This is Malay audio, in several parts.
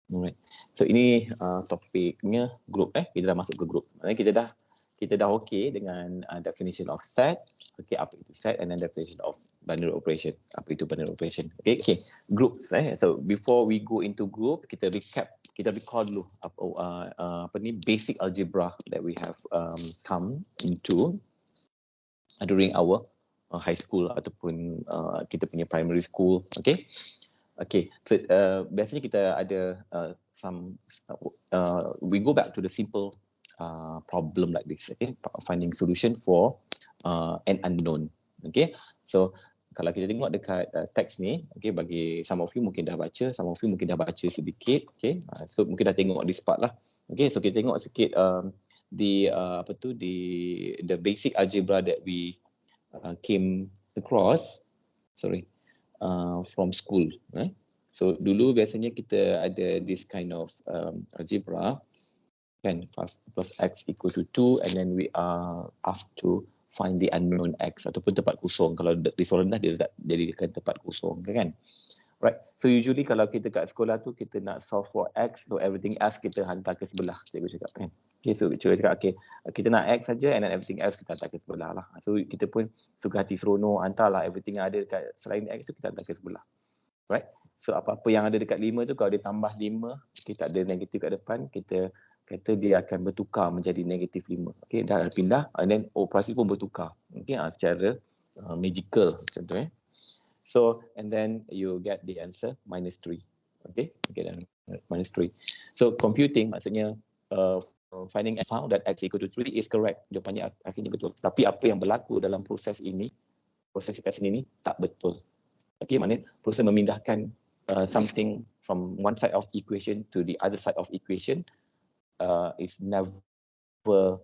Alright. So ini topiknya group kita dah masuk ke group. Maksudnya kita dah okay dengan definition of set. Okay, apa itu set, and then definition of binary operation. Apa itu binary operation? Okay, groups. So before we go into group, kita recall dulu apa ni basic algebra that we have come into during our high school ataupun kita punya primary school. Okay. Okay, so biasanya kita ada we go back to the simple problem like this. Okay, finding solution for an unknown. Okay, so kalau kita tengok dekat teks ni, okay, bagi some of you mungkin dah baca, some of you mungkin dah baca sedikit. Okay, so mungkin dah tengok this part lah. Okay, so kita tengok sikit the basic algebra that we came across. From school. So dulu biasanya kita ada this kind of algebra, kan, plus x equal to 2, and then we are asked to find the unknown x ataupun tempat kosong. Kalau di soalan dah dia jadikan tempat kosong, kan? Right. So usually kalau kita kat sekolah tu kita nak solve for x, so everything else kita hantar ke sebelah, cikgu cakap, kan? Okay, so cikgu cakap, okay, kita nak x saja, and then everything else kita hantar ke sebelah lah. So kita pun suka hati seronok, hantarlah everything yang ada dekat selain x tu kita hantar ke sebelah. Right? So apa-apa yang ada dekat 5 tu, kalau dia tambah 5, kita ada negatif kat depan, kita kata dia akan bertukar menjadi negatif 5. Okay, dah pindah, and then operasi pun bertukar. Okay, secara magical macam tu. So, and then you get the answer -3. Okay, dan -3. So computing maksudnya finding and found that x equal to 3 is correct. Jawapannya akhirnya betul. Tapi apa yang berlaku dalam proses ini, proses kat sini ni tak betul. Okay, maknanya proses memindahkan something from one side of equation to the other side of equation is never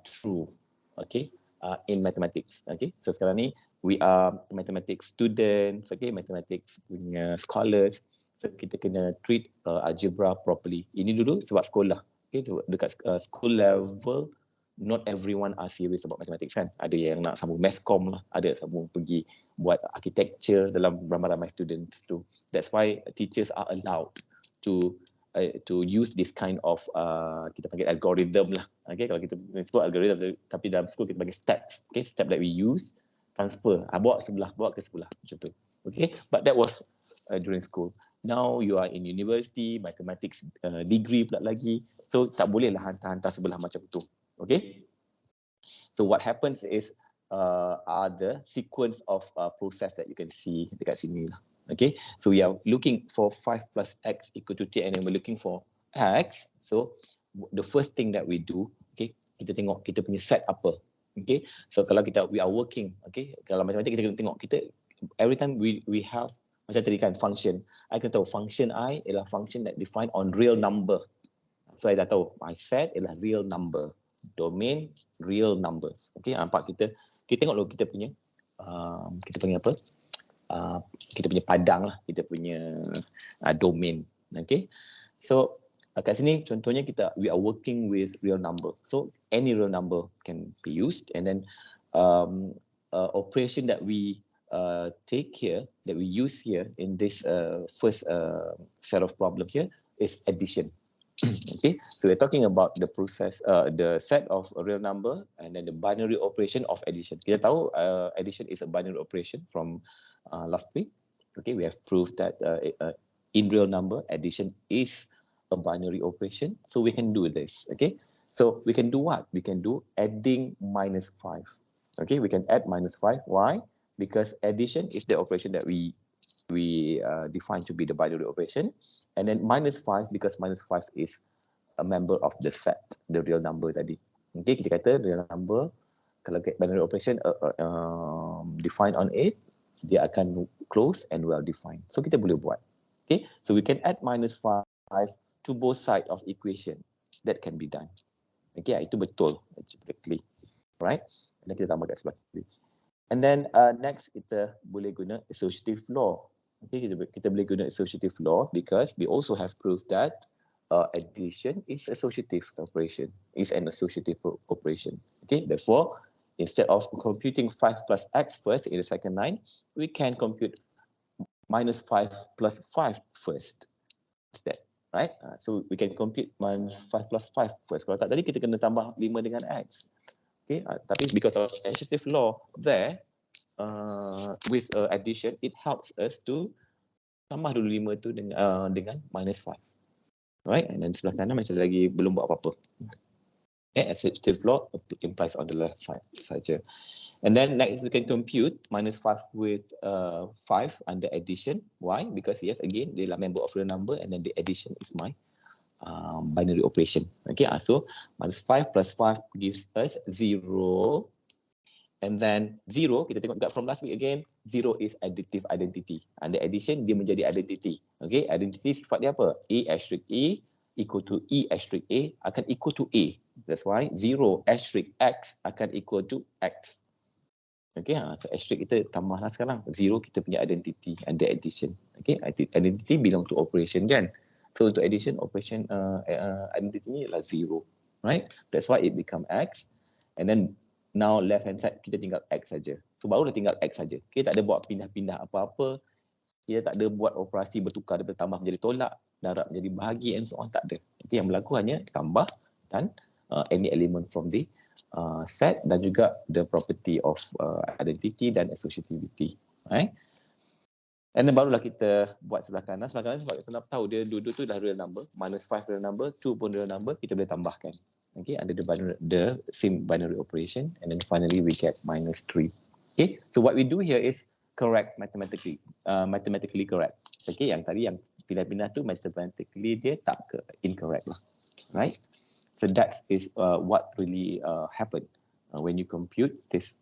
true. Okay, in mathematics. Okay, so sekarang ni we are mathematics students, okay, mathematics punya scholars. So kita kena treat algebra properly. Ini dulu sebab sekolah. Okay, dekat school level, not everyone are serious about mathematics, kan? Ada yang nak sambung masscom lah, ada sambung pergi buat architecture dalam ramai-ramai students tu. That's why teachers are allowed to use this kind of kita panggil algorithm lah. Okay, kalau kita sebut algorithm, tapi dalam school kita panggil steps. Okay, step that we use, transfer, bawa ke sebelah macam tu. Okay, but that was during school. Now you are in university, mathematics degree pula lagi, so tak bolehlah hantar-hantar sebelah macam tu. Okay, so what happens is are the sequence of process that you can see dekat sini lah. Okay, so we are looking for 5 plus x equal to 10, and then we're looking for x. So the first thing that we do, okay, kita tengok kita punya set apa. Okay, so kalau we are working, okay, kalau matematik kita kena tengok kita every time we have, macam tadi kan, function. I kena tahu function I ialah function that defined on real number. So I dah tahu my set ialah real number, domain real numbers. Okay, nampak kita tengok dulu kita punya apa? Kita punya padang lah, kita punya domain. Okay, so kat sini contohnya we are working with real number. So any real number can be used, and then operation that we take here, that we use here in this first set of problem here is addition. Okay, so we're talking about the process, the set of a real number, and then the binary operation of addition. Kita tahu addition is a binary operation from last week. Okay, we have proved that in real number, addition is a binary operation. So we can do this. Okay, so we can do what? We can do adding -5. Okay, we can add -5. Why? Because addition is the operation that we define to be the binary operation, and then -5 because -5 is a member of the set, the real number tadi. Okay, kita kata real number, kalau binary operation defined on it, dia akan close and well defined. So kita boleh buat. Okay, so we can add -5 to both side of equation. That can be done. Okay, itu betul algebraically, right? Dan kita tambah kat sebelah kiri. And then next kita boleh guna associative law. Okay, kita boleh guna associative law because we also have proof that addition is associative operation, is an associative operation. Okay, therefore instead of computing 5 plus x first in the second line, we can compute -5 plus 5 first. Instead. right? So we can compute minus 5 plus 5 first. Kalau tak tadi kita kena tambah 5 dengan X. Okay, tapi because of associative law there, with addition, it helps us to tambah dulu 5 tu dengan minus 5. Right, and then sebelah kanan macam lagi belum buat apa-apa. Associative law implies on the left side saja. And then next we can compute minus 5 with 5 under addition. Why? Because yes, again, they are member of real number and then the addition is my binary operation. Okay, so minus 5 plus 5 gives us 0. And then 0, kita tengok dekat from last week again, 0 is additive identity. Under addition, dia menjadi identity. Okay, identity sifat dia apa? A asterisk A equal to E asterisk A akan equal to A. That's why 0 asterisk X akan equal to X. Okay, so asterisk kita tambahlah sekarang. 0 kita punya identity under addition. Okay, identity belong to operation kan? So untuk addition, operation identity ni adalah 0. Right? That's why it become X. And then now left hand side kita tinggal X saja. So baru dah tinggal X saja. Kita tak ada buat pindah-pindah apa-apa. Kita tak ada buat operasi bertukar daripada tambah menjadi tolak, darab menjadi bahagi and so on, tak ada. Okay, yang berlaku hanya tambah dan any element from the set dan juga the property of identity dan associativity. Right? And then barulah kita buat sebelah kanan. Sebelah kanan sebab kita nak tahu dia dua-dua tu dah real number. Minus 5 real number, 2 pun real number, kita boleh tambahkan. Okay, under the same binary operation, and then finally we get minus 3. Okay, so what we do here is correct mathematically correct. Okay, yang tadi yang pindah-pindah tu mathematically dia tak incorrect lah, right? So that is what really happened when you compute this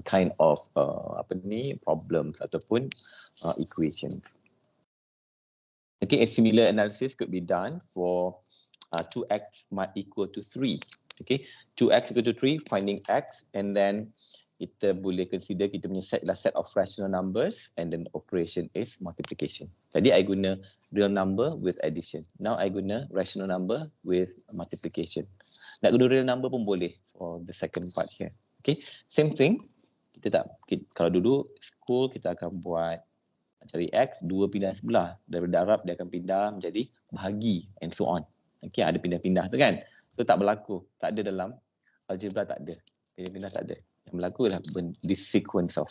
kind of problems ataupun equations. Okay, a similar analysis could be done for 2x might equal to 3. Okay, 2x equal to 3, finding x, and then kita boleh consider kita punya set adalah set of rational numbers, and then operation is multiplication. Tadi I guna real number with addition. Now I guna rational number with multiplication. Nak guna real number pun boleh for the second part here. Okay, same thing. Kalau dulu school kita akan buat cari x, 2 pindah sebelah. Dari darab dia akan pindah menjadi bahagi and so on. Okay, ada pindah-pindah tu kan. So tak berlaku. Tak ada dalam algebra, tak ada. Pindah-pindah tak ada. Yang berlaku adalah this sequence of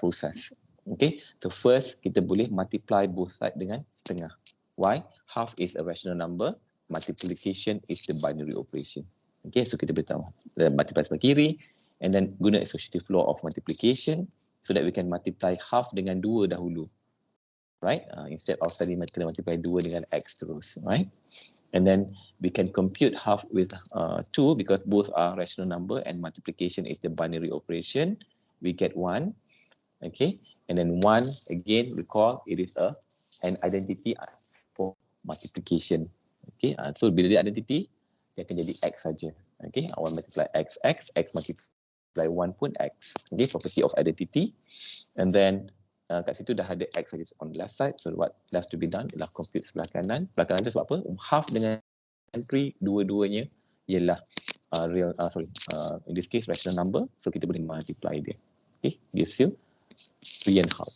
process. Okay, so first kita boleh multiply both side dengan setengah. Why? Half is a rational number. Multiplication is the binary operation. Okay, so kita boleh tambah multiply sebelah kiri and then guna associative law of multiplication so that we can multiply half dengan 2 dahulu. Right? Instead of tadi kena multiply 2 dengan x terus. Right? And then we can compute half with 2 because both are rational number and multiplication is the binary operation. We get 1. Okay. And then 1, again, recall it is an identity for multiplication. Okay. So bila dia identity, dia akan jadi x saja. Okay. 1 multiply x, x multiply 1 pun x. Okay. Property of identity. And then kat situ dah ada x saja on the left side. So what left to be done ialah compute sebelah kanan. Sebelah kanan tu sebab apa? Half dengan 3, dua-duanya ialah in this case rational number. So kita boleh multiply dia. Okay, gives you 3 half.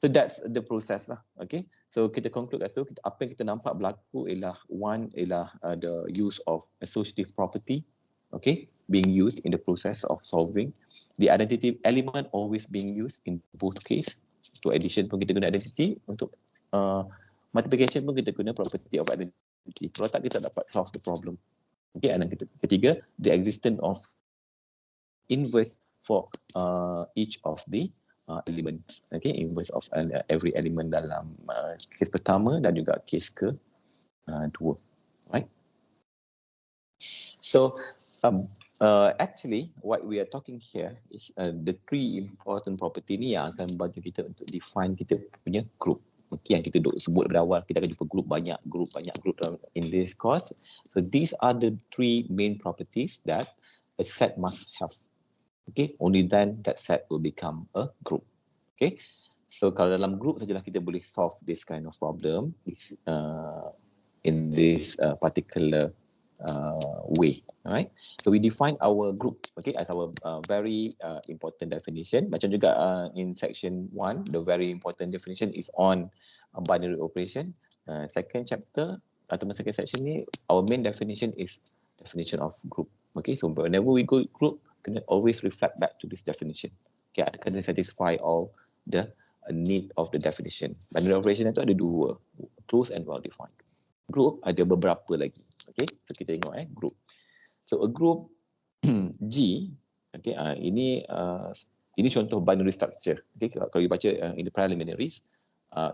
So that's the process lah. Okay, so kita conclude kat situ. Apa yang kita nampak berlaku ialah the use of associative property. Okay, being used in the process of solving. The identity element always being used in both case. Untuk addition pun kita guna identity, untuk multiplication pun kita guna property of identity. Kalau tak kita dapat solve the problem. Okay, and then ketiga, the existence of inverse for each of the elements. Okay, inverse of every element dalam case pertama dan juga case kedua. Right? So actually, what we are talking here is the 3 important property ni yang akan bantu kita untuk define kita punya group. Okay, yang kita sebut pada awal, kita akan jumpa group banyak in this course. So these are the 3 main properties that a set must have. Okay, only then that set will become a group. Okay, so kalau dalam group sajalah kita boleh solve this kind of problem in this particular way. Alright, so we define our group, okay, as our very important definition. Macam juga in section 1, the very important definition is on binary operation. Second chapter atau second section ni, our main definition is definition of group. Okay, so whenever we go group, kena always reflect back to this definition. Okay, kena satisfy all the need of the definition. Binary operation itu ada dua, close and well defined. Group ada beberapa lagi. Okay, so kita tengok group. So a group G, okay, ini contoh binary structure. Okay, kalau you baca in the preliminaries,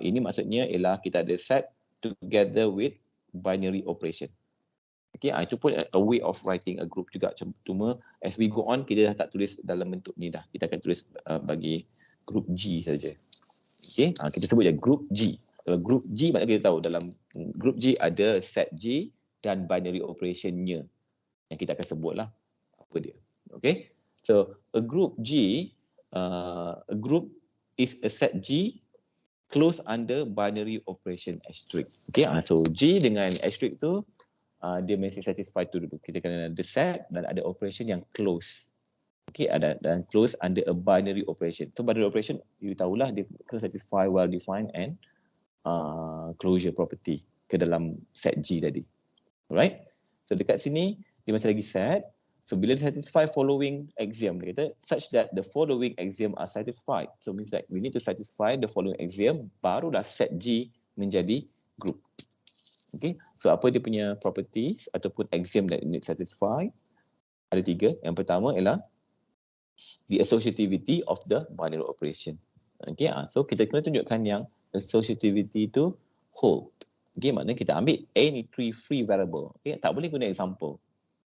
ini maksudnya ialah kita ada set together with binary operation. Okay, itu pun a way of writing a group juga. Cuma as we go on, kita dah tak tulis dalam bentuk ni dah. Kita akan tulis bagi group G saja. Okay, kita sebut je group G. Kalau group G maknanya kita tahu dalam group G ada set G dan binary operation-nya yang kita akan sebutlah apa dia. Okay, so a group G, a group is a set G close under binary operation asterisk. Okay, so G dengan asterisk tu dia mesti satisfy tu dulu. Kita kena ada set dan ada operation yang close. Okay, dan close under a binary operation. So binary operation, you tahulah dia kena satisfy well defined and closure property ke dalam set G tadi. Alright, so dekat sini dia masih lagi set. So bila dia satisfy following axiom, dia kata such that the following axiom are satisfied. So means that we need to satisfy the following axiom, barulah set G menjadi group. Okay, so apa dia punya properties ataupun axiom that need satisfy? Ada 3. Yang pertama ialah the associativity of the binary operation. Okay, so kita kena tunjukkan yang associativity itu hold. Okay, maknanya kita ambil any 3 free variable. Okay, tak boleh guna example.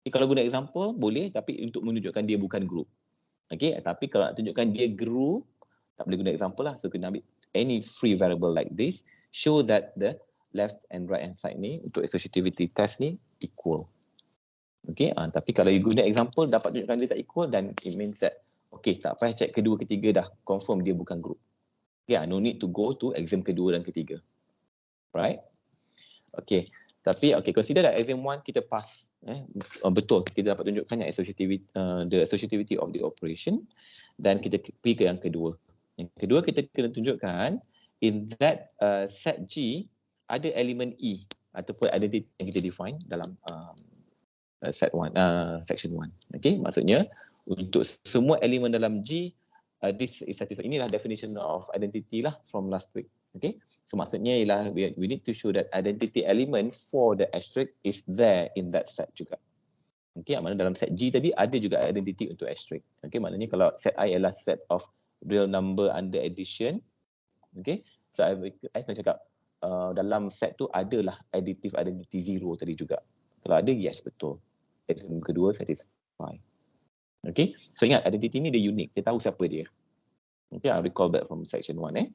Okay, kalau guna example boleh, tapi untuk menunjukkan dia bukan group. Okay, tapi kalau nak tunjukkan dia group, tak boleh guna example lah. So kena ambil any free variable like this, show that the left and right hand side ni untuk associativity test ni equal. Okay, tapi kalau you guna example dapat tunjukkan dia tak equal, dan it means that okay, tak payah check kedua ketiga dah, confirm dia bukan group. Okay, no need to go to exam kedua dan ketiga. Right? Okay, tapi okay, consider that exam 1 kita pass. Betul, kita dapat tunjukkan yang associativity, the associativity of the operation, dan kita pergi ke yang kedua. Yang kedua kita kena tunjukkan in that set G ada elemen E ataupun identity yang kita define dalam set 1, section 1. Okay, maksudnya untuk semua elemen dalam G, this is satisfied. Inilah definition of identity lah from last week. Okay, so maksudnya ialah we need to show that identity element for the asterisk is there in that set juga. Okay, maknanya dalam set G tadi ada juga identity untuk asterisk. Okay, maknanya kalau set I ialah set of real number under addition. Okay, so I akan cakap dalam set tu adalah additive identity 0 tadi juga. Kalau ada, yes, betul. Exam kedua satisfy. Okay, so ingat identity ni dia unik. Kita tahu siapa dia. Okay, I recall back from section 1.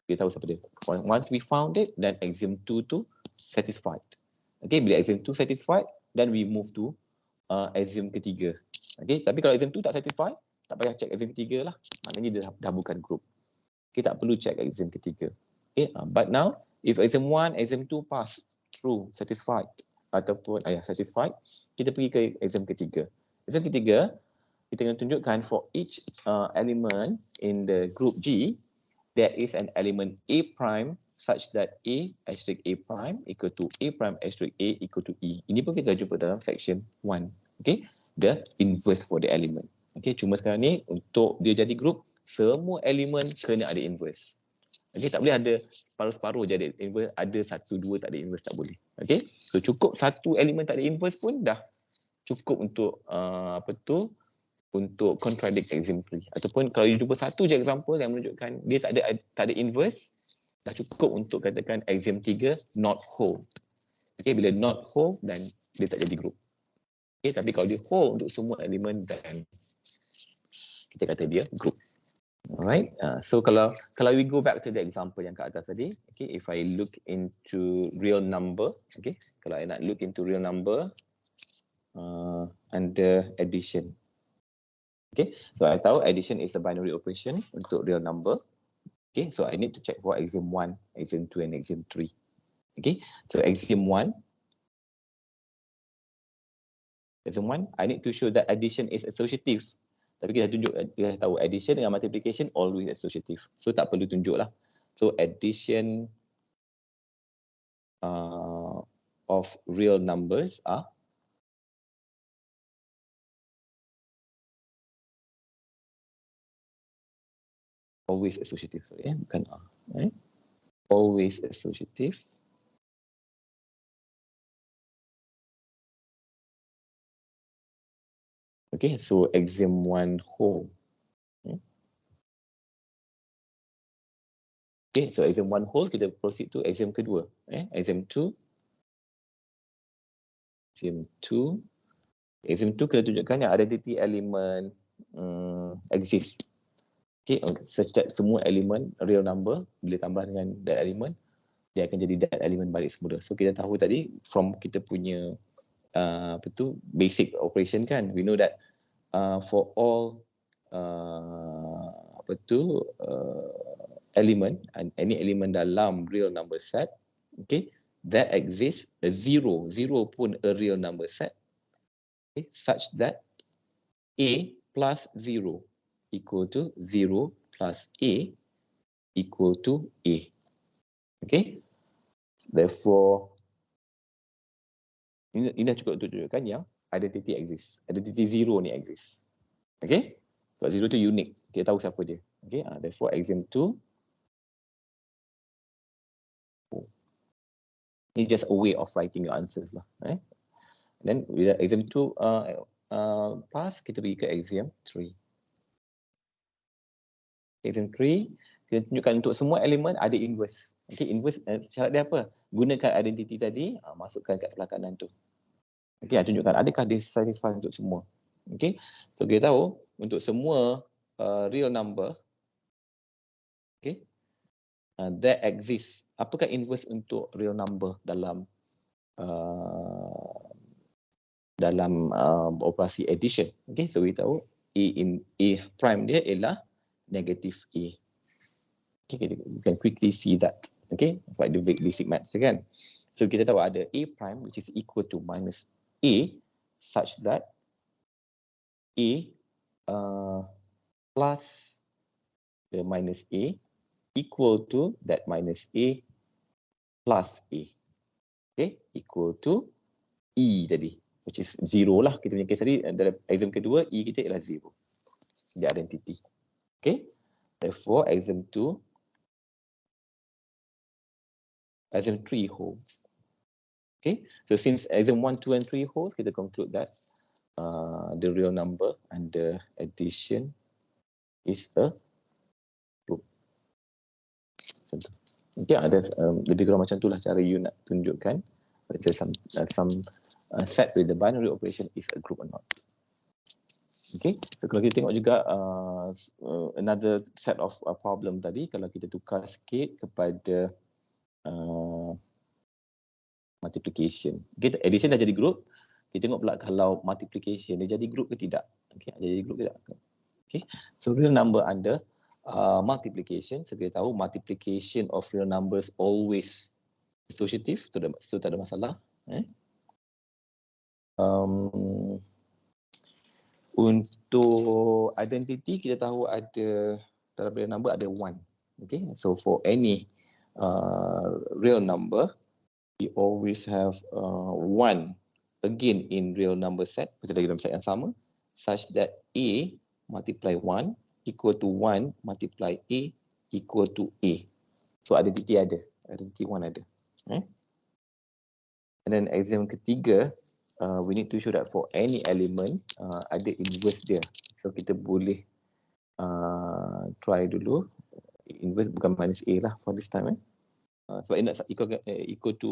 Kita tahu siapa dia. Once we found it, then axiom 2 tu satisfied. Okay, bila axiom 2 satisfied, then we move to axiom ketiga. Okay, tapi kalau axiom 2 tak satisfied, tak payah check axiom ketiga lah. Maknanya dia dah bukan group. Okay, tak perlu check axiom ketiga. Okay, but now, if axiom 1, axiom 2 pass, true, satisfied, ataupun satisfied, kita pergi ke axiom ketiga. Axiom ketiga, kita kena tunjukkan for each element in the group G, there is an element A prime such that A asterisk A prime equal to A prime asterisk A equal to E. Ini pun kita jumpa dalam section 1. Okay, the inverse for the element. Okay, cuma sekarang ni untuk dia jadi group, semua elemen kena ada inverse. Okay, tak boleh ada separuh-separuh je ada inverse, ada 1, 2 tak ada inverse, tak boleh. Okay, so cukup satu elemen tak ada inverse pun dah cukup untuk untuk contradict axiom 3. Ataupun kalau you jumpa satu je example yang menunjukkan dia tak ada inverse, dah cukup untuk katakan axiom 3 not whole. Okay, bila not whole dan dia tak jadi group. Okay, tapi kalau dia whole untuk semua elemen, dan kita kata dia group. Alright, so kalau we go back to the example yang kat atas tadi, okay, if I look into real number, okay, kalau I nak look into real number under addition. Okay, so I tahu addition is a binary operation untuk real number. Okay, so I need to check for axiom 1, axiom 2 and axiom 3. Okay, so axiom 1, Exam 1, I need to show that addition is associative. Tapi kita tunjuk, kita tahu addition dengan multiplication always associative. So tak perlu tunjuk lah. So addition of real numbers are always associative. Bukan are. Always associative. Okay, so exam 1 whole. Okay, so exam 1 whole, kita proceed to exam kedua. Exam 2. Exam 2. Exam 2 kita tunjukkan yang identity element exist. Okay, such that semua elemen real number, bila tambah dengan that element, dia akan jadi that element balik semula. So kita tahu tadi, from kita punya basic operation kan, we know that for all element, and any element dalam real number set, okay, that exists a zero pun a real number set, okay, such that a plus 0 equal to 0 plus a equal to a. Okay, therefore ini dah cukup untuk tunjukkan yang identity exists. Identity 0 ni exists. Okay, sebab 0 tu unique, kita tahu siapa dia. Okay, therefore exam 2 is just a way of writing your answers lah. Then with exam 2 pass, kita pergi ke exam 3. Exam 3, kita tunjukkan untuk semua elemen ada inverse. Okay, inverse syarat dia apa? Gunakan identity tadi, masukkan kat sebelah kanan tu. Okay, tunjukkan adakah dia satisfy untuk semua. Okay, so kita tahu untuk semua real number, okay, that exists. Apakah inverse untuk real number dalam operasi addition? Okay, so we tahu A prime dia ialah negative A. Okay, you can quickly see that. Okay, it's like the basic maths again. So kita tahu ada A prime which is equal to minus A, such that A plus the minus A equal to that minus A plus A. Okay, equal to E tadi, which is 0 lah. Kita punya case tadi, dalam exam kedua, E kita ialah 0. The identity. Okay, therefore exam 2, exam 3 holds. Okay, so since exam 1, 2 and 3 holds, kita conclude that the real number under addition is a group. Okay, ada lebih kurang macam itulah cara you nak tunjukkan whether some set with the binary operation is a group or not. Okay, so kalau kita tengok juga another set of problem tadi, kalau kita tukar sikit kepada multiplication. Okay, addition dah jadi group. Kita tengok pula kalau multiplication dia jadi group ke tidak. Okay, jadi group ke tidak. Okay, so real number under multiplication. So kita tahu multiplication of real numbers always associative. So tak ada masalah. Untuk identity kita tahu ada dalam real number ada 1. Okay, so for any real number, we always have 1 again in real number set, pasal lagi dalam set yang sama, such that A multiply 1 equal to 1 multiply A equal to A. So identity ada, identity 1 ada. And then exam ketiga, we need to show that for any element ada inverse dia. So kita boleh try dulu. Inverse bukan minus A lah for this time. Sebab ini nak equal to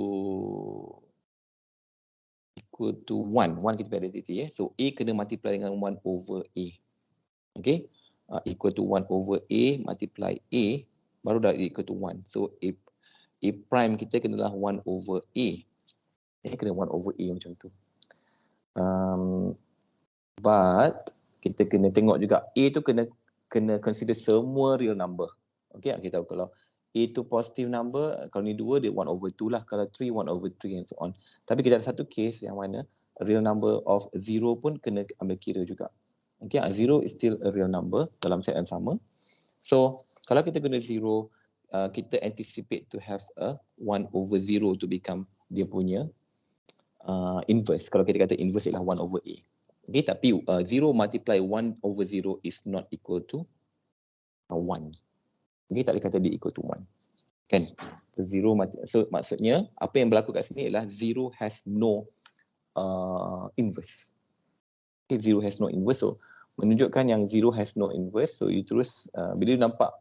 1. 1 kita punya identity. So A kena multiply dengan 1 over A. Okay. Equal to 1 over A multiply A, baru dah equal to 1. So A prime kita kenalah 1 over A. Kena 1 over A macam tu. But kita kena tengok juga A tu kena consider semua real number. Okay, kita tahu kalau A tu positive number, kalau ni 2 dia 1 over 2 lah, kalau 3 1 over 3 and so on. Tapi kita ada satu case yang mana real number of 0 pun kena ambil kira juga. Okay, 0 is still a real number dalam set yang sama. So, kalau kita guna 0, kita anticipate to have a 1/0 to become dia punya inverse. Kalau kita kata inverse ialah 1/A. Okay, tapi 0 multiply 1/0 is not equal to 1. Okay, tak boleh kata dia equal to 1. Kan? So maksudnya apa yang berlaku kat sini ialah 0 has no inverse. Okay, 0 has no inverse. So menunjukkan yang 0 has no inverse. So you terus bila you nampak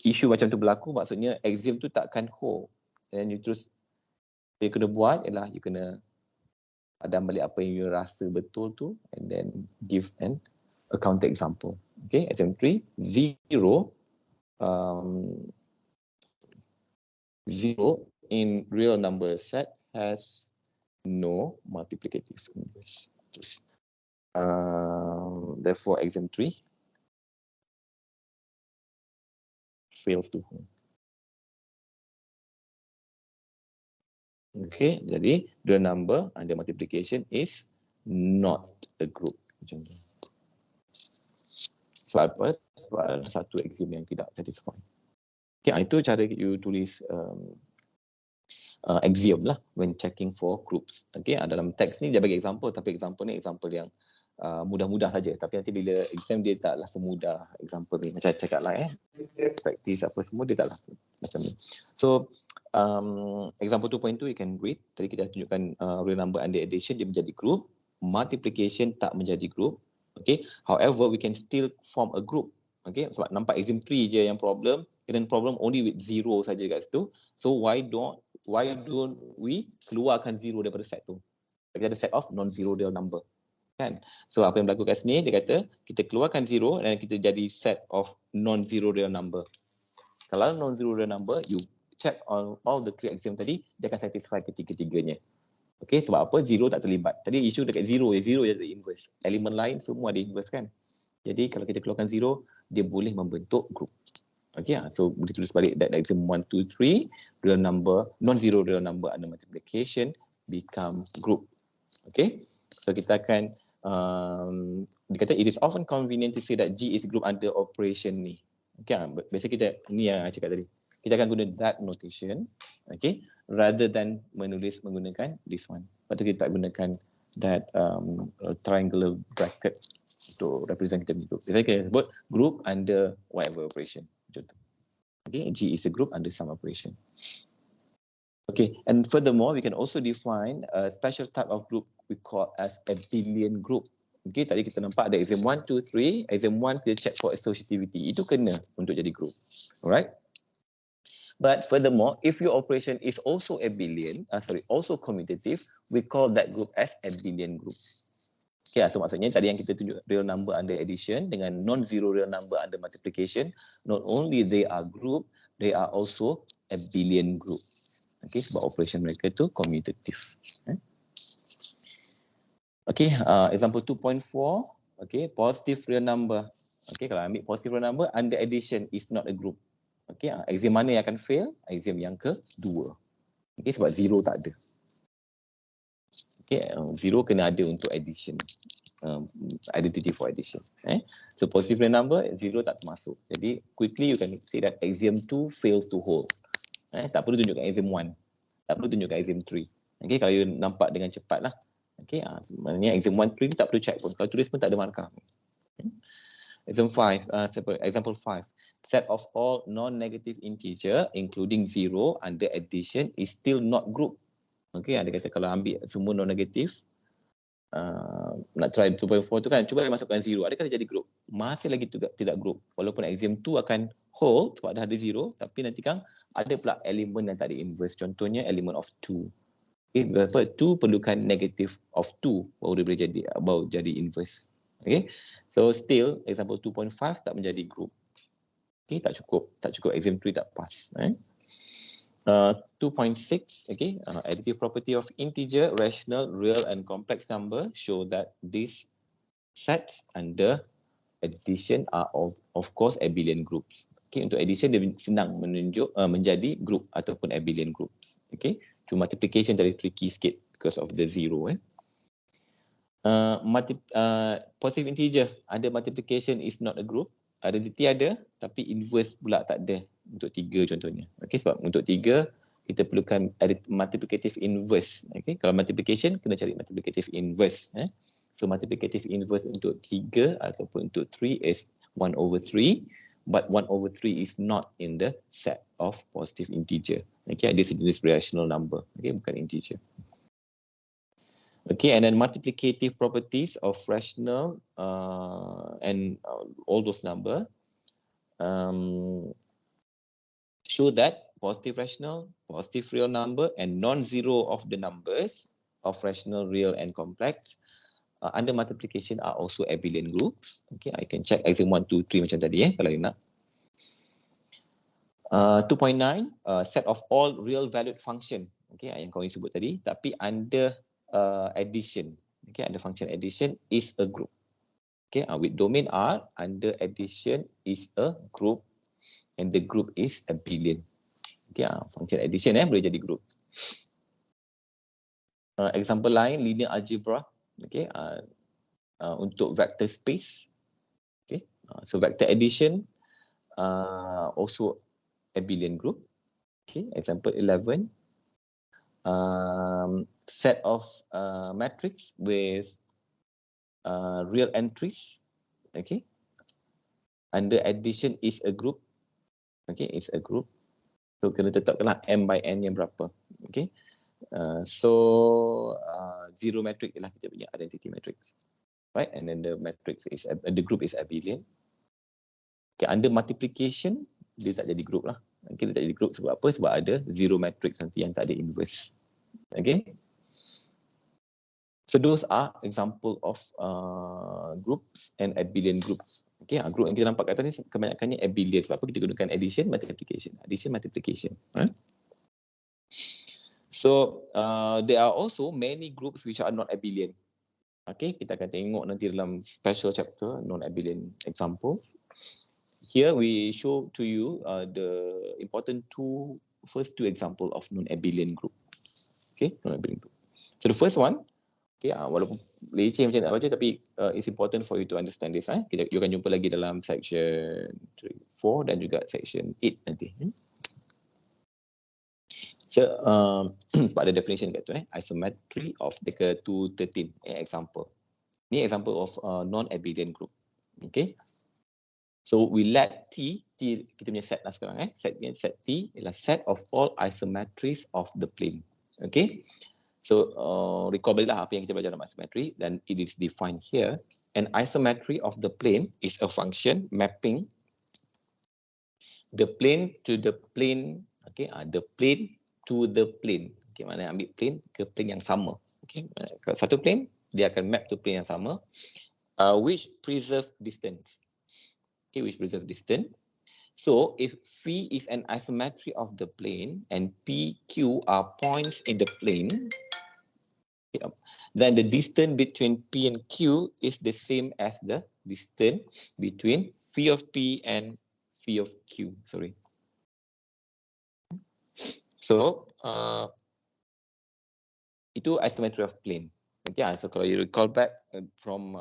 isu macam tu berlaku, maksudnya axiom tu takkan hold. Dan you terus you kena buat ialah you kena padam balik apa yang you rasa betul tu and then give a counter example. Okay, example 3, 0 0 in real number set has no multiplicative inverse. Therefore, example 3 fails to hold. Okay, jadi real number under multiplication is not a group. Macam tu. Sebab apa? Sebab ada satu axiom yang tidak satisfy. Okay, itu cara you tulis axiom lah when checking for groups. Okay, dalam teks ni dia bagi example, tapi example ni example yang mudah-mudah saja. Tapi nanti bila exam dia taklah semudah example ni. Macam cakap lah practice apa semua dia taklah macam ni. So example 2.2 you can read. Tadi kita tunjukkan real number under addition dia menjadi group, multiplication tak menjadi group. Okay, however we can still form a group. Okay, sebab nampak exam 3 je yang problem, and then problem only with 0 saja kat situ. So why don't we keluarkan 0 daripada set tu? Kita ada set of non-zero real number. Kan? So apa yang berlaku kat sini, dia kata kita keluarkan 0 dan kita jadi set of non-zero real number. Kalau non-zero real number, you check on all the 3 axiom tadi, dia akan satisfy ketiga-tiganya. Okay, sebab apa? 0 tak terlibat. Tadi isu dekat 0 je ada inverse. Elemen lain semua ada inverse kan. Jadi kalau kita keluarkan 0, dia boleh membentuk group. Okay, so boleh tulis balik that axiom 1, 2, 3, real number, non-zero real number under multiplication become group. Okay, so kita akan dia kata it is often convenient to say that G is group under operation ni. Okay, biasa kita ni yang cakap tadi. Kita akan guna that notation, okay, rather than menggunakan this one. Lepas tu kita tak gunakan that triangular bracket untuk represent kita group. Biasanya kita sebut group under whatever operation. Macam tu. Okay, G is a group under some operation. Okay, and furthermore, we can also define a special type of group we call as abelian group. Okay, tadi kita nampak ada exam 1, 2, 3. Exam 1 kita check for associativity. Itu kena untuk jadi group. Alright. But furthermore, if your operation is also abelian, also commutative, we call that group as abelian group. Okay, so maksudnya tadi yang kita tunjuk real number under addition dengan non-zero real number under multiplication, not only they are group, they are also abelian group. Okay, sebab operation mereka tu commutative. Okay, example 2.4, okay, positive real number. Okay, kalau ambil positive real number under addition is not a group. Okay, axiom mana yang akan fail? Axiom yang kedua. Okay, sebab 0 tak ada. Okay, 0 kena ada untuk addition. Identity for addition. So positive real number, 0 tak termasuk. Jadi quickly you can say that axiom 2 fails to hold. Tak perlu tunjukkan axiom 1. Tak perlu tunjukkan axiom 3. Okay, kalau you nampak dengan cepat lah. Okay, sebenarnya axiom 1, 3 tak perlu check pun. Kalau tulis pun tak ada markah. Example 5. Set of all non-negative integer including 0 under addition is still not group. Okay, dia kata kalau ambil semua non-negative, nak try 2.4 tu kan, cuba masukkan 0. Adakah dia jadi group? Masih lagi tidak group. Walaupun axiom 2 akan hold sebab dah ada 0, tapi nanti kan ada pula elemen yang tak ada inverse. Contohnya element of 2. Okay, 2 perlukan negative of 2 baru dia boleh jadi inverse. Okay, so still example 2.5 tak menjadi group. Okay, tak cukup axiom 3 tak pass. 2.6, okay, additive property of integer, rational, real and complex number show that these sets under addition are of course abelian groups. Okay, untuk addition dia senang menunjuk menjadi group ataupun abelian groups. Okay, to multiplication jadi tricky sikit because of the 0. Positive integer ada multiplication is not a group. Identity ada tapi inverse pula tak ada untuk 3 contohnya. Okey, sebab untuk 3 kita perlukan multiplicative inverse. Okey, kalau multiplication kena cari multiplicative inverse. So multiplicative inverse untuk 3 ataupun untuk 3 is 1/3, but 1/3 is not in the set of positive integer. Okey, dia sejenis rational number. Okey, bukan integer. Okay, and then multiplicative properties of rational and all those number show that positive rational, positive real number, and non-zero of the numbers of rational, real, and complex under multiplication are also abelian groups. Okay, I can check exam 1, 2, 3 macam tadi kalau you nak. 2.9 set of all real valued function. Okay, yang kau sebut tadi, tapi under addition. Okay, under function addition is a group. Okay, with domain R, under addition is a group, and the group is abelian. Okay, function addition boleh jadi group. Example lain, linear algebra. Okay, untuk vector space. Okay, so vector addition also abelian group. Okay, example 11. Set of matrix with real entries. Okay, under addition is a group. Okay, is a group. So kena tetapkanlah m by n yang berapa. Okay, so zero matrix ialah kita punya identity matrix, right? And then the matrix is the group is abelian. Okay, under multiplication dia tak jadi group lah. Okay, dia tak jadi group sebab apa? Sebab ada zero matrix nanti yang tak ada inverse. Okay, so those are example of groups and abelian groups. Okay, group yang kita nampak kat atas ni kebanyakannya abelian. Sebab apa? Kita gunakan addition, multiplication. Addition, multiplication. So there are also many groups which are not abelian. Okay, kita akan tengok nanti dalam special chapter non-abelian examples. Here we show to you the important first two example of non-abelian group. Okay, non-abelian group. So the first one, okay, walaupun leceh macam nak baca, tapi it's important for you to understand this. You akan jumpa lagi dalam section 4 dan juga section 8 nanti. So, pada definition kat tu, isometry of dekat 213, example. Ni example of non-abelian group. Okay. So we let T kita punya set lah sekarang. Set T ialah set of all isometries of the plane. Okay. So recall balik lah apa yang kita belajar dalam isometry, dan it is defined here. An isometry of the plane is a function mapping the plane to the plane. Okay, the plane to the plane. Okay, maknanya ambil plane ke plane yang sama. Okay, satu plane dia akan map to plane yang sama, which preserve distance. Okay, which preserve distance. So if phi is an isometry of the plane and p, q are points in the plane, then the distance between p and q is the same as the distance between phi of p and phi of q. Sorry. So itu isometry of plane. Okay, so kalau you recall back from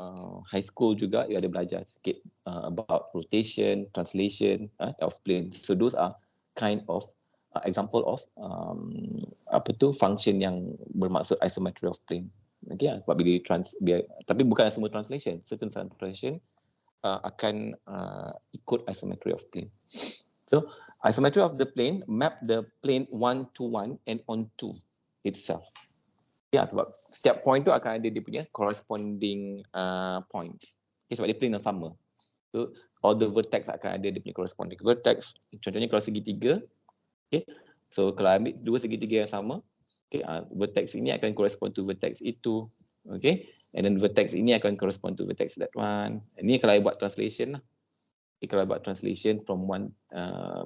high school juga, you ada belajar sikit about rotation, translation of plane. So those are kind of example of function yang bermaksud isometry of plane. Okay, sebab tapi bukan semua translation. Certain translation akan ikut isometry of plane. So isometry of the plane map the plane one to one and onto itself. Ya, sebab setiap point tu akan ada dia punya corresponding points. Okay, sebab dia plane yang sama. So all the vertex akan ada dia punya corresponding vertex. Contohnya kalau segitiga, okay, so kalau ambil dua segitiga yang sama, okay, vertex ini akan correspond to vertex itu, okay, and then vertex ini akan correspond to vertex that one. Ini kalau I buat translation lah. Okay, kalau I buat translation from one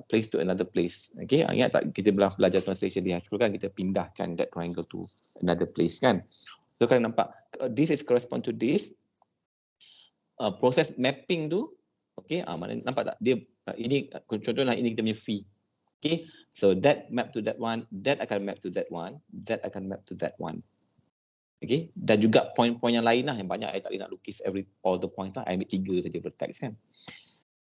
place to another place. Okay, ingat tak kita belajar translation di high school kan, kita pindahkan that triangle to another place kan. So kalau nampak this is correspond to this, proses mapping tu, okay, mana nampak tak dia ini contohnya ini kita punya phi. Okay, so that map to that one, that akan map to that one, that akan map to that one. Okay, dan juga point-point yang lain lah, yang banyak saya tak boleh nak lukis all the points lah, I ambil 3 saja vertex kan.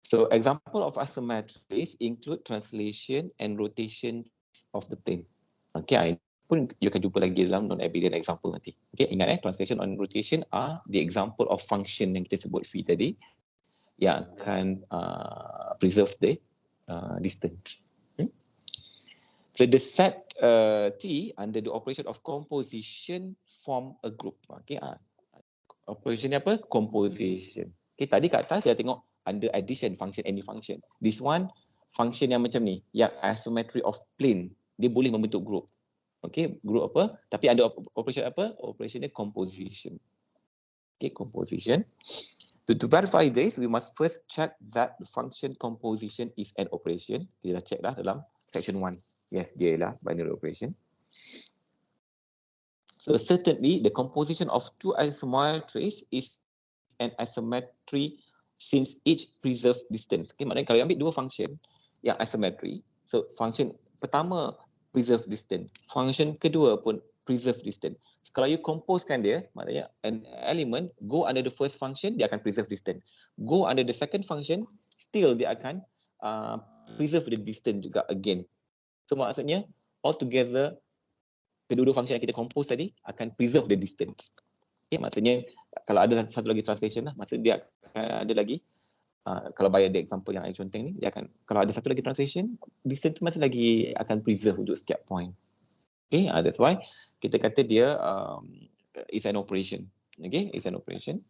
So example of asymmetries include translation and rotation of the plane. Okay, pun you akan jumpa lagi dalam non-abelian example nanti. Okay, ingat translation and rotation are the example of function yang kita sebut phi tadi yang akan preserve the distance. Okay? So the set T under the operation of composition form a group. Okay, operation ni apa? Composition. Okay, tadi kat atas kita tengok under addition function, any function. This one function yang macam ni, yang asymmetry of plane, dia boleh membentuk group. Okay, group apa? Tapi ada operation apa? Operation ni composition. Okay, composition. To verify this, we must first check that the function composition is an operation. Kita dah check dah dalam section 1. Yes, dia ialah binary operation. So certainly the composition of two isometries is an asymmetry since each preserve distance. Okay, maknanya kalau ambil dua function yang asymmetry, so function pertama preserve distance, function kedua pun preserve distance. So, kalau you composekan dia, maknanya an element go under the first function, dia akan preserve distance. Go under the second function, still dia akan preserve the distance juga again. So maksudnya altogether kedua-dua function yang kita compose tadi akan preserve the distance. Okay, maksudnya kalau ada satu lagi translation lah, maksudnya dia akan ada lagi kalau bayar the example yang saya conteng ni, dia akan, kalau ada satu lagi translation, distance tu masih lagi akan preserve untuk setiap point. Okay, that's why kita kata dia is an operation. Okay, is an operation.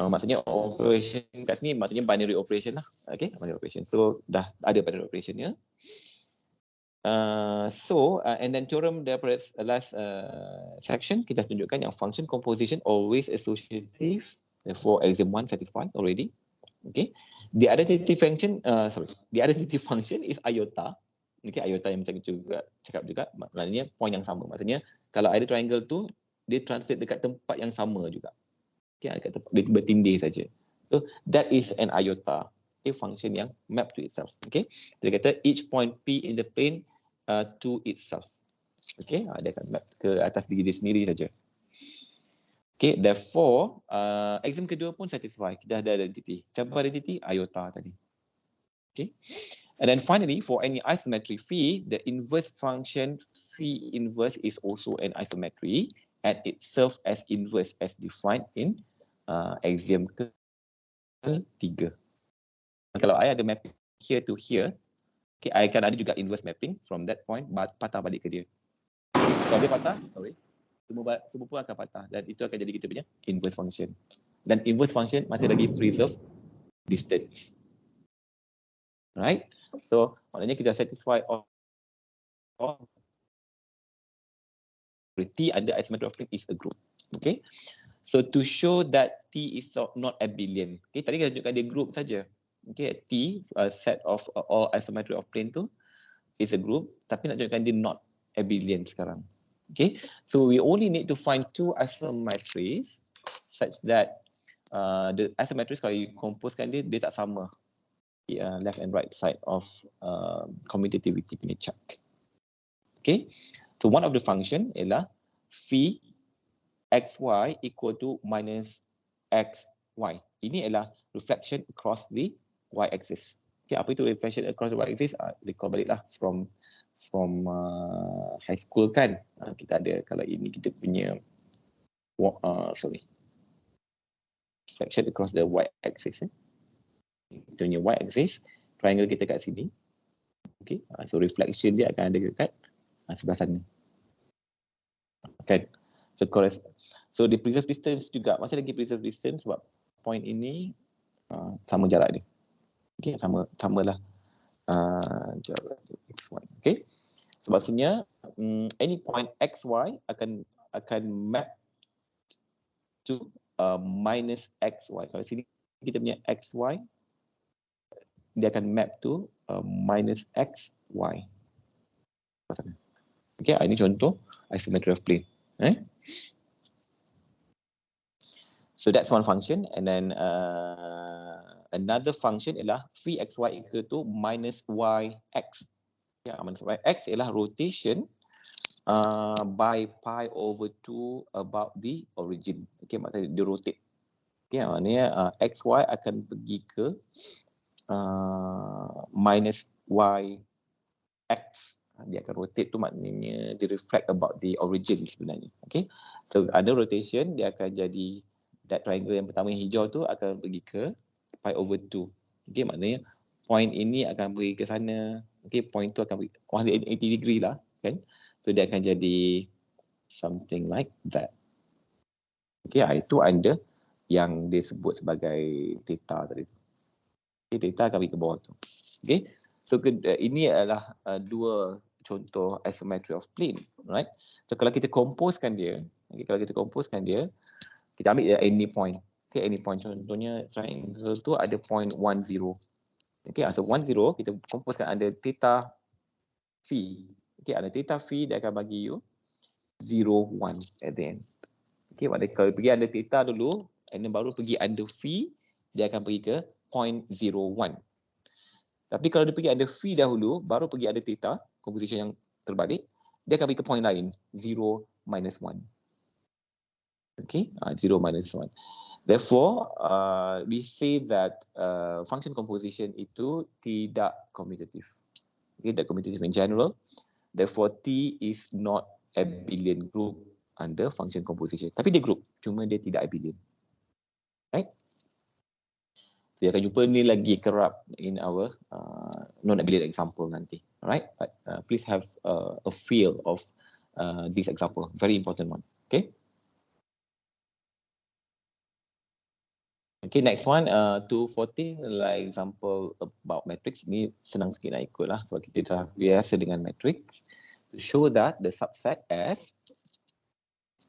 Maksudnya operation kat sini maksudnya binary operation lah. Okay, binary operation. So dah ada binary operation ya. And then theorem daripada last section kita tunjukkan yang function composition always associative, therefore axiom 1 satisfied already. Okay, the identity function is iota. Okay, iota yang macam juga cakap juga, maknanya point yang sama. Maksudnya kalau ada triangle tu dia translate dekat tempat yang sama juga. Okay, dekat tempat, dia bertindih saja. So that is an iota. Okay, function yang map to itself. Okay, dia kata each point P in the plane to itself. Okay, dia akan map ke atas diri dia sendiri saja. Okay, therefore axiom kedua pun satisfy. Kita ada identity. Siapa identity? Iota tadi. Okay, and then finally for any isometry phi, the inverse function phi inverse is also an isometry and it serves as inverse as defined in axiom ketiga. Kalau I ada mapping here to here, okay, I akan ada juga inverse mapping from that point, patah balik ke dia. Kalau dia patah, semua pun akan patah dan itu akan jadi kita punya inverse function. Dan inverse function masih lagi preserve distance. Right? So, maknanya kita satisfy all T under isometry of plane is a group. Okay? So, to show that T is not abelian. Okay, tadi kita tunjukkan dia group saja. Okay, T, set of all isometry of plane tu is a group, tapi nak tunjukkan dia not abelian sekarang. Okay, so we only need to find two isometries such that the isometries kalau you composekan dia tak sama left and right side of commutativity punya chart. Okay, so one of the function ialah phi xy equal to minus xy. Ini ialah reflection across the y-axis. Okay, apa itu reflection across the y-axis? Recall baliklah from high school kan. Kita ada, kalau ini kita punya reflection across the y-axis. Kita punya y-axis, triangle kita kat sini. Okay, so reflection dia akan ada dekat sebelah sana. Okay, so the preserve distance juga, masih lagi preserve distance sebab point ini sama jarak dia. Okay, samalah jarak x1. Okay, so maksudnya any point xy akan map to minus xy. Kalau sini kita punya xy, dia akan map to minus xy. Okay, ini contoh isometry of plane. So that's one function, and then another function ialah phi xy equal to minus yx. Ya, minus yx ialah rotation by pi over 2 about the origin. Okay, maksudnya dia rotate. Okay, maknanya xy akan pergi ke minus y x. Dia akan rotate tu maknanya dia reflect about the origin sebenarnya. Okay, so ada rotation, dia akan jadi that triangle yang pertama yang hijau tu akan pergi ke pi over 2. Okay, maknanya point ini akan pergi ke sana. Okay, point tu akan pergi 180 degree lah kan. So dia akan jadi something like that. Okay, itu anda yang disebut sebagai theta tadi. Okay, theta akan pergi ke bawah tu. Okay, so ini adalah dua contoh isometry of plane, right? So kalau kita composekan dia, okay, kita ambil any point. Okay, any point. Contohnya triangle tu ada point 10. Okay, so 10 kita composekan ada theta phi. Okay, ada theta phi, dia akan bagi you 0, 1 at the end. Okay, maknanya kalau pergi under theta dulu, and then baru pergi under phi, dia akan pergi ke 0.01. Tapi kalau dia pergi under phi dahulu, baru pergi under theta, composition yang terbalik, dia akan pergi ke point lain, 0, minus 1. Okay, 0, minus 1. Therefore, we say that function composition itu tidak commutative. Okay, tidak commutative in general. Therefore, T is not abelian group under function composition. Tapi dia group, cuma dia tidak abelian. Right? Kita akan jumpa ni lagi kerap in our non-abelian example nanti. Alright? But please have a feel of this example. Very important one. Okay? Okay, next one, 214 adalah example about matrix. Ni senang sikit nak ikut lah sebab kita dah biasa dengan matrix. To show that the subset S,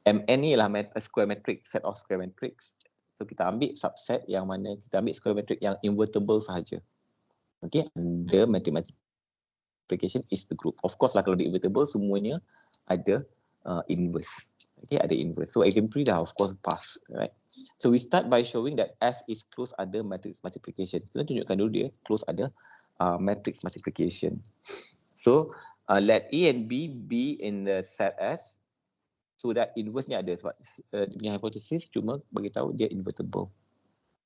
Mn ni ialah square matrix, set of square matrix. So kita ambil subset yang mana kita ambil square matrix yang invertible sahaja. Okay, under mathematical multiplication is the group. Of course lah kalau di invertible semuanya ada inverse. Okay, ada inverse. So exemplary dah of course pass, right? So we start by showing that S is close under matrix multiplication. Kita tunjukkan dulu dia close under matrix multiplication. So let A and B be in the set S so that inverse ni ada sebab dia punya hypothesis cuma bagi tahu dia invertible.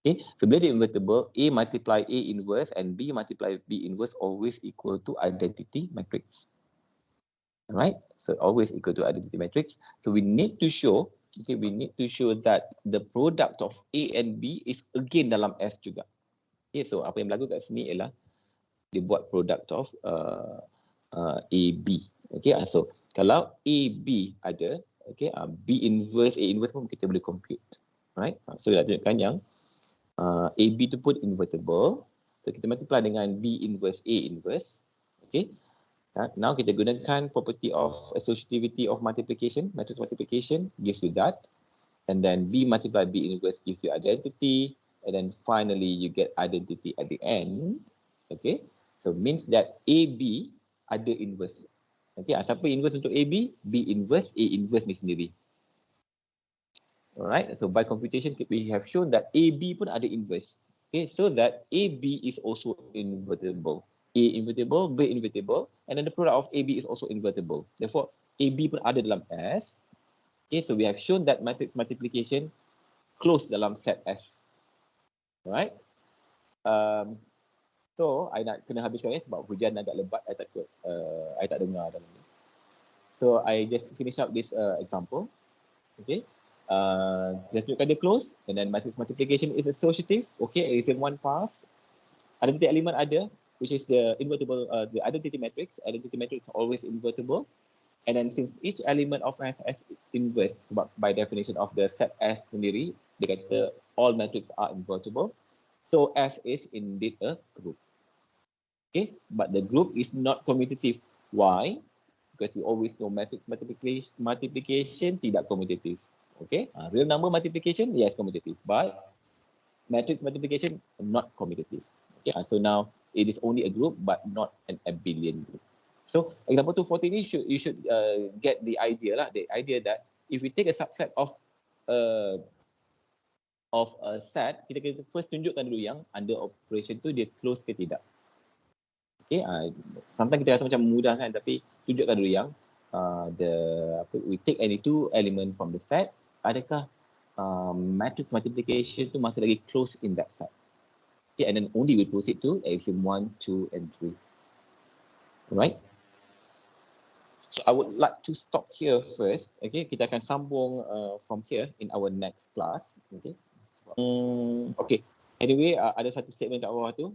Okay, so bila dia invertible, A multiply A inverse and B multiply B inverse always equal to identity matrix. Alright, so always equal to identity matrix. So we need to show, okay, that the product of A and B is again dalam S juga. Okay, so apa yang berlaku kat sini ialah dia buat product of AB. Okay, so kalau AB ada, okay, B inverse, A inverse pun kita boleh compute. Right, so kita tunjukkan yang AB tu pun invertible. So kita multiply dengan B inverse, A inverse. Okay. Now kita gunakan property of associativity of multiplication, matrix multiplication gives you that. And then B multiply B inverse gives you identity. And then finally you get identity at the end. Okay. So means that AB ada inverse. Okay. Siapa inverse untuk AB? B inverse, A inverse ni sendiri. Alright. So by computation we have shown that AB pun ada inverse. Okay. So that AB is also invertible. A invertible, B invertible, and then the product of AB is also invertible. Therefore, AB pun ada dalam S. Okay, so we have shown that matrix multiplication close dalam set S. Alright. So, I nak kena habiskan ni sebab hujan agak lebat. I takut, I tak dengar dalam ni. So, I just finish up this example. Okay. Kita tunjukkan dia close, and then matrix multiplication is associative. Okay, exam 1 pass. Identity element ada, which is the invertible, the identity matrix. Identity matrix is always invertible. And then since each element of S is inverse, by definition of the set S sendiri, dia kata all matrix are invertible. So S is indeed a group. Okay, but the group is not commutative. Why? Because we always know matrix multiplication tidak commutative. Okay, real number multiplication, yes, commutative. But matrix multiplication, not commutative. Okay, so now it is only a group but not an abelian group. So example 214 ni you should get the idea lah. The idea that if we take a subset of a set, kita first tunjukkan dulu yang under operation tu dia close ke tidak. Okay, sometimes kita rasa macam mudah kan, tapi tunjukkan dulu yang we take any two element from the set, adakah matrix multiplication tu masih lagi close in that set. Okay, and then only we proceed to axiom 1, 2, and 3. Alright. So I would like to stop here first. Okay, kita akan sambung from here in our next class. Okay. Okay. Anyway, ada satu statement kat bawah tu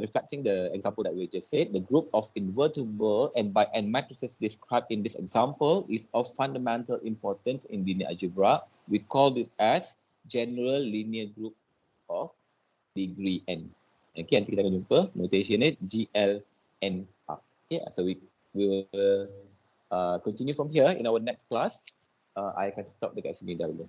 reflecting the example that we just said. The group of invertible and matrices described in this example is of fundamental importance in linear algebra. We call it as general linear group of degree n. Okay, nanti kita akan jumpa notation ni GLNR. Okay, so we will continue from here in our next class. I akan stop dekat sini dahulu.